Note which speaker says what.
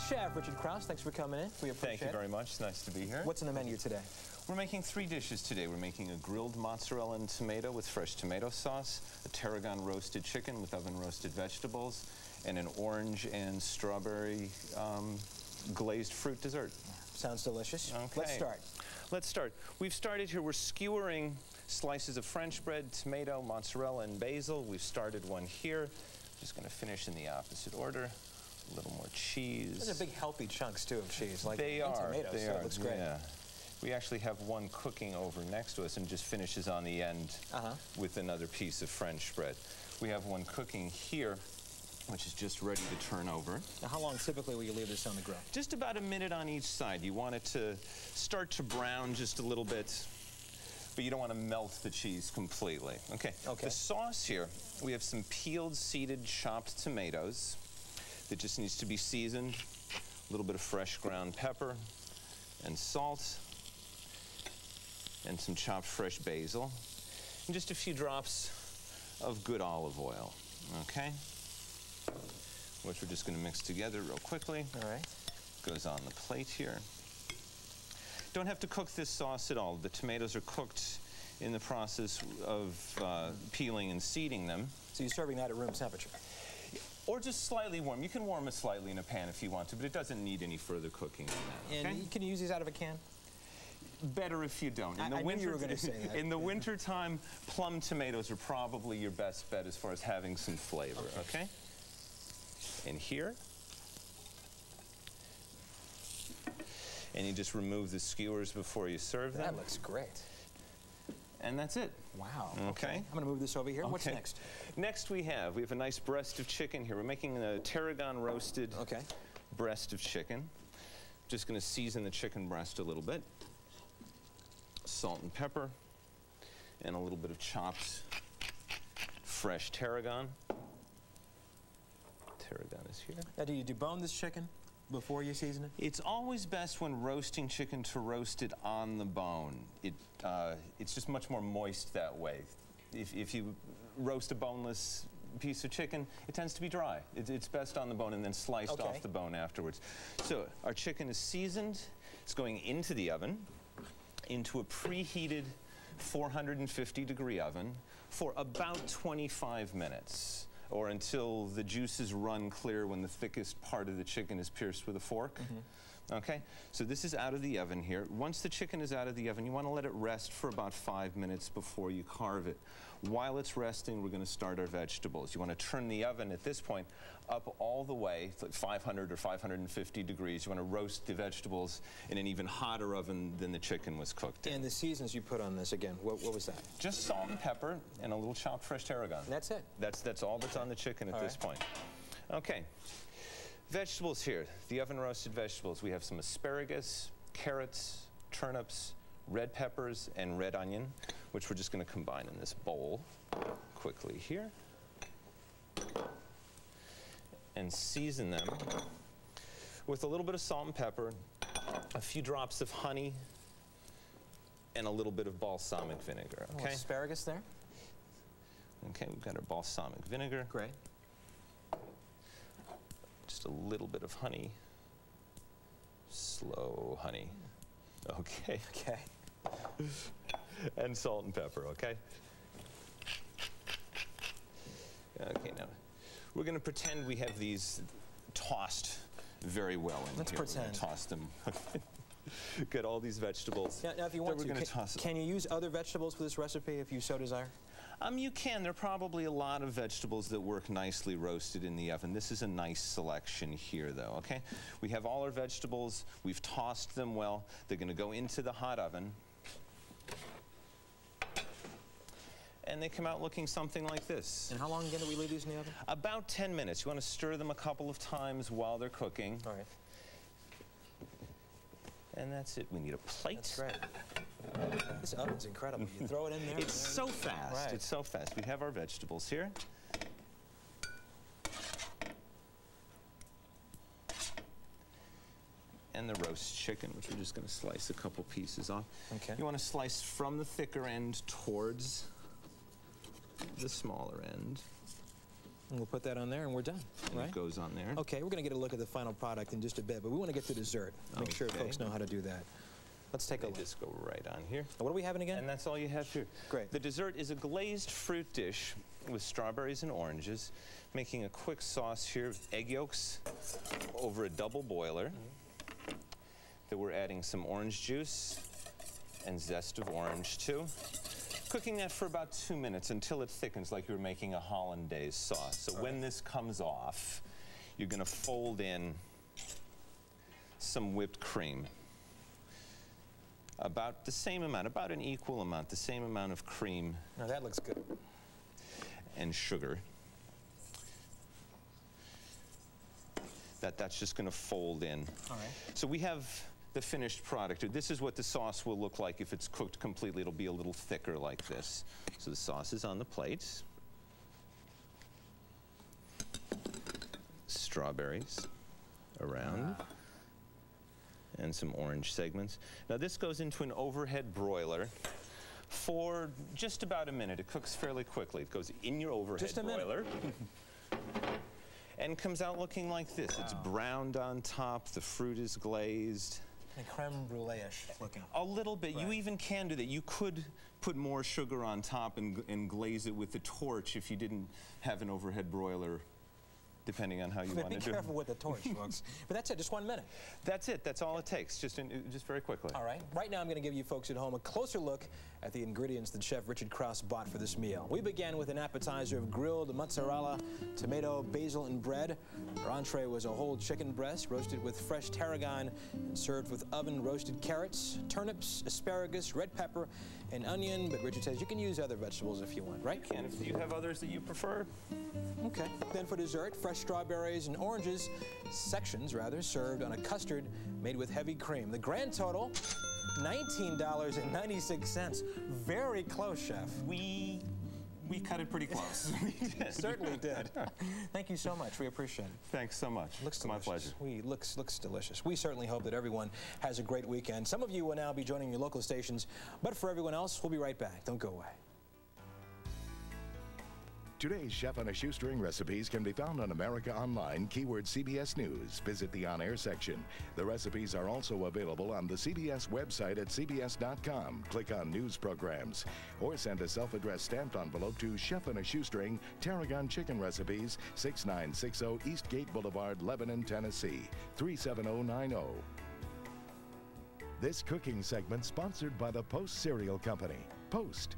Speaker 1: Chef Richard Krause, thanks for coming in. We appreciate it.
Speaker 2: Thank you very much. It's nice to be here.
Speaker 1: What's in the menu today?
Speaker 2: We're making 3 dishes today. We're making a grilled mozzarella and tomato with fresh tomato sauce, a tarragon roasted chicken with oven roasted vegetables, and an orange and strawberry glazed fruit dessert.
Speaker 1: Sounds delicious.
Speaker 2: Okay.
Speaker 1: Let's start.
Speaker 2: Let's start. We've started here. We're skewering slices of French bread, tomato, mozzarella, and basil. We've started one here. Just going to finish in the opposite order. A little more cheese.
Speaker 1: Those are big, healthy chunks, too, of cheese. Like
Speaker 2: they are.
Speaker 1: Tomatoes,
Speaker 2: they
Speaker 1: so
Speaker 2: are.
Speaker 1: It looks great.
Speaker 2: Yeah. We actually have one cooking over next to us and just finishes on the end with another piece of French bread. We have one cooking here, which is just ready to turn over.
Speaker 1: Now, how long typically will you leave this on the grill?
Speaker 2: Just about a minute on each side. You want it to start to brown just a little bit, but you don't want to melt the cheese completely. Okay. The sauce here, we have some peeled, seeded, chopped tomatoes that just needs to be seasoned. A little bit of fresh ground pepper and salt, and some chopped fresh basil, and just a few drops of good olive oil. Okay? Which we're just going to mix together real quickly.
Speaker 1: All right.
Speaker 2: Goes on the plate here. Don't have to cook this sauce at all. The tomatoes are cooked in the process of peeling and seeding them.
Speaker 1: So you're serving that at room temperature?
Speaker 2: Or just slightly warm. You can warm it slightly in a pan if you want to, but it doesn't need any further cooking than that. Okay?
Speaker 1: And can you use these out of a can?
Speaker 2: Better if you don't.
Speaker 1: I knew you were going to say that.
Speaker 2: In the wintertime, plum tomatoes are probably your best bet as far as having some flavor, okay? And here. And you just remove the skewers before you serve them.
Speaker 1: That looks great.
Speaker 2: And that's it.
Speaker 1: Wow.
Speaker 2: Okay.
Speaker 1: I'm going to move this over here. What's next?
Speaker 2: Next we have a nice breast of chicken here. We're making a tarragon roasted breast of chicken. Just going to season the chicken breast a little bit. Salt and pepper. And a little bit of chopped fresh tarragon. Tarragon is here.
Speaker 1: Now, do you debone this chicken before you season it?
Speaker 2: It's always best when roasting chicken to roast it on the bone. It's just much more moist that way. If you roast a boneless piece of chicken, it tends to be dry. It's best on the bone and then sliced off the bone afterwards. So our chicken is seasoned. It's going into the oven, into a preheated 450-degree oven for about 25 minutes. Or until the juices run clear when the thickest part of the chicken is pierced with a fork. Okay, so this is out of the oven here. Once the chicken is out of the oven, you want to let it rest for about 5 minutes before you carve it. While it's resting, we're going to start our vegetables. You want to turn the oven at this point up all the way, 500 or 550 degrees. You want to roast the vegetables in an even hotter oven than the chicken was cooked in.
Speaker 1: And the seasons you put on this, again, what was that?
Speaker 2: Just salt and pepper and a little chopped fresh tarragon.
Speaker 1: And that's it?
Speaker 2: That's all that's on the chicken at this point. Okay. Vegetables here, the oven roasted vegetables. We have some asparagus, carrots, turnips, red peppers, and red onion, which we're just going to combine in this bowl quickly here. And season them with a little bit of salt and pepper, a few drops of honey, and a little bit of balsamic vinegar. Okay?
Speaker 1: Asparagus there?
Speaker 2: Okay, we've got our balsamic vinegar.
Speaker 1: Great.
Speaker 2: Just a little bit of honey. Slow honey. Okay.
Speaker 1: Okay.
Speaker 2: And salt and pepper, okay? Okay, now we're going to pretend we have these tossed very well in
Speaker 1: Let's
Speaker 2: here.
Speaker 1: pretend.
Speaker 2: We're going to toss them. Get all these vegetables.
Speaker 1: Now if you want to, can you use other vegetables for this recipe if you so desire?
Speaker 2: You can. There are probably a lot of vegetables that work nicely roasted in the oven. This is a nice selection here, though, okay? We have all our vegetables. We've tossed them well. They're going to go into the hot oven. And they come out looking something like this.
Speaker 1: And how long again do we leave these in the oven? About
Speaker 2: 10 minutes. You want to stir them a couple of times while they're cooking.
Speaker 1: All right.
Speaker 2: And that's it. We need a plate.
Speaker 1: That's great. This oven's incredible. You throw it in there.
Speaker 2: It's so fast.
Speaker 1: Right.
Speaker 2: It's so fast. We have our vegetables here. And the roast chicken, which we're just going to slice a couple pieces off.
Speaker 1: Okay.
Speaker 2: You want to slice from the thicker end towards the smaller end.
Speaker 1: And we'll put that on there, and we're done.
Speaker 2: And
Speaker 1: right?
Speaker 2: It goes on there.
Speaker 1: Okay, we're going to get a look at the final product in just a bit, but we want to get to dessert. Make sure folks know how to do that. Let's take a look.
Speaker 2: Just go right on here.
Speaker 1: What are we having again?
Speaker 2: And that's all you have here.
Speaker 1: Great.
Speaker 2: The dessert is a glazed fruit dish with strawberries and oranges. Making a quick sauce here, egg yolks over a double boiler. Then we're adding some orange juice and zest of orange too. Cooking that for about 2 minutes until it thickens like you're making a hollandaise sauce. So when this comes off, you're going to fold in some whipped cream. About the same amount, about an equal amount, the same amount of cream.
Speaker 1: Now that looks good.
Speaker 2: And sugar. That's just going to fold in.
Speaker 1: All right.
Speaker 2: So we have the finished product. This is what the sauce will look like if it's cooked completely. It'll be a little thicker like this. So the sauce is on the plate. Strawberries around. And some orange segments. Now this goes into an overhead broiler for just about a minute. It cooks fairly quickly. It goes in your overhead broiler. And comes out looking like this. It's browned on top, the fruit is glazed.
Speaker 1: And creme brulee-ish looking.
Speaker 2: A little bit. Right. You even can do that. You could put more sugar on top and glaze it with the torch if you didn't have an overhead broiler, depending on how you want to do it.
Speaker 1: Be careful with the torch, folks. But that's it, just 1 minute.
Speaker 2: That's it. That's all it takes, just very quickly.
Speaker 1: All right. Right now I'm going to give you folks at home a closer look at the ingredients that Chef Richard Krause bought for this meal. We began with an appetizer of grilled mozzarella, tomato, basil, and bread. Our entree was a whole chicken breast roasted with fresh tarragon and served with oven-roasted carrots, turnips, asparagus, red pepper, and onion. But Richard says you can use other vegetables if you want, right?
Speaker 2: You can, if you have others that you prefer.
Speaker 1: Okay. Then for dessert, fresh strawberries and oranges, sections rather, served on a custard made with heavy cream. The grand total, $19.96. Very close, Chef.
Speaker 2: We cut it pretty close. We did.
Speaker 1: Certainly did. Thank you so much. We appreciate it.
Speaker 2: Thanks so much.
Speaker 1: Looks
Speaker 2: delicious. My pleasure.
Speaker 1: Looks delicious. We certainly hope that everyone has a great weekend. Some of you will now be joining your local stations, but for everyone else, we'll be right back. Don't go away.
Speaker 3: Today's Chef on a Shoestring recipes can be found on America Online, keyword CBS News. Visit the on-air section. The recipes are also available on the CBS website at cbs.com. Click on News Programs. Or send a self-addressed stamped envelope to Chef on a Shoestring, Tarragon Chicken Recipes, 6960 Eastgate Boulevard, Lebanon, Tennessee, 37090. This cooking segment sponsored by the Post Cereal Company. Post.